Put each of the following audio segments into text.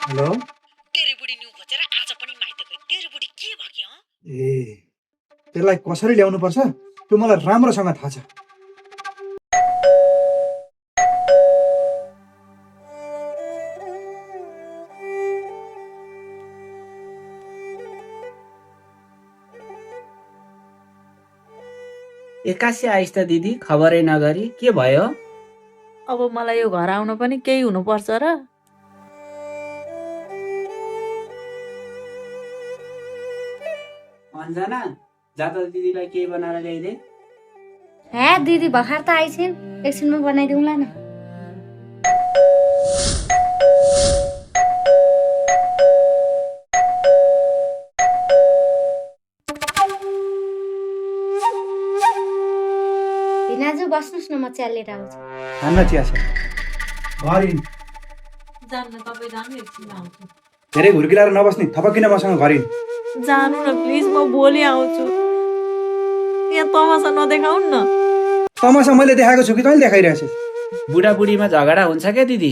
Hello. तेरी बुढी new खोजेर आज पनि माइत गई। तेरी बुढी के भयो ए त्यसलाई कसरी ल्याउनु पर्छ त्यो मलाई राम्रोसँग थाहा छ। एक्कासी आइस् त दिदी, खबरै नगरी के भयो? अब मलाई यो घर आउन पनि केही हुनुपर्छ र? अन्जना, जा त दिदीलाई के बनाएर ल्याइदे। हे दिदी भर्खर त आइछिन्, एकछिनमा बनाइदिउँला न। भिनाजु बस्नुस् न, म चिया लिएर आउँछु। खान्न चिया छ घरिन। जान्न तपाईँ जानु, एकछिन आउँछु। धेरै घुर्किलाएर नबस्ने, थपकिन मसँग घरिन। जानु न प्लिज, म भोलि आउँछु। यहाँ तमासा नदेखाउन न। तमासा मैले देखाएको छु कि तैँले देखाइरहेछस्? बुढाबुढीमा झगडा हुन्छ क्या दिदी?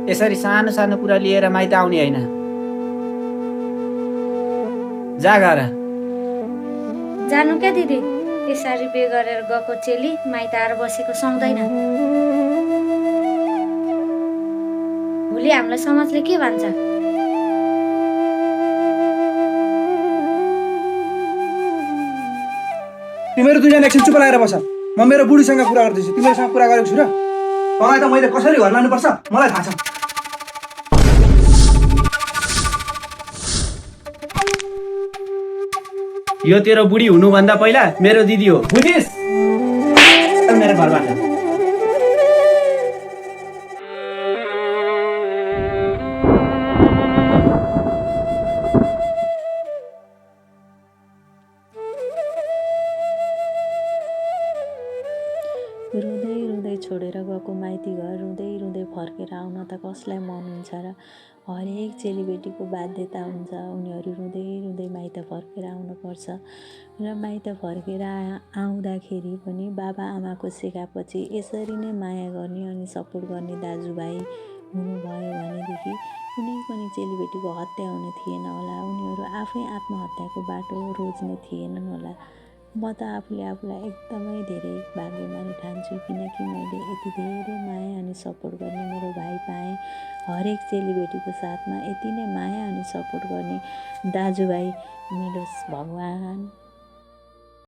यसरी सानो सानो कुरा लिएर माइत आउने होइन। जा घर। जानु क्या दिदी, यसरी बे गरेर गएको चेली माइत आएर बसेको सुहाउँदैन। भोलि हामीलाई समाजले के भन्छ? तिमीहरू दुईजना एकछिन चुप लागेर बस। म मेरो बुढीसँग कुरा गर्दैछु, तिमीहरूसँग कुरा गरेको छु र? तँलाई त मैले कसरी घर लानुपर्छ मलाई थाहा छ। यो तेरो बुढी हुनुभन्दा पहिला मेरो दिदी हो, बुझिस्? मेरो घरबाट रुँदै रुँदै छोडेर गएको माइती घर रुँदै रुँदै फर्केर आउन त कसलाई मन हुन्छ र? हरेक चेलीबेटीको बाध्यता हुन्छ, उनीहरू रुँदै रुँदै माइत फर्केर आउनुपर्छ। र माइत फर्केर आउँदाखेरि पनि बाबा आमाको सिकापछि यसरी नै माया गर्ने अनि सपोर्ट गर्ने दाजुभाइ हुनुभयो भनेदेखि कुनै पनि चेलीबेटीको हत्या हुने थिएन होला, उनीहरू आफै आत्महत्याको बाटो रोज्ने थिएनन् होला। म त आफूलाई एकदमै धेरै भाग्यमानी ठान्छु, किनकि मैले यति धेरै माया अनि सपोर्ट गर्ने मेरो भाइ पाएँ। हरेक चेलीबेटीको साथमा यति नै माया अनि सपोर्ट गर्ने दाजुभाइ मिलोस् भगवान्।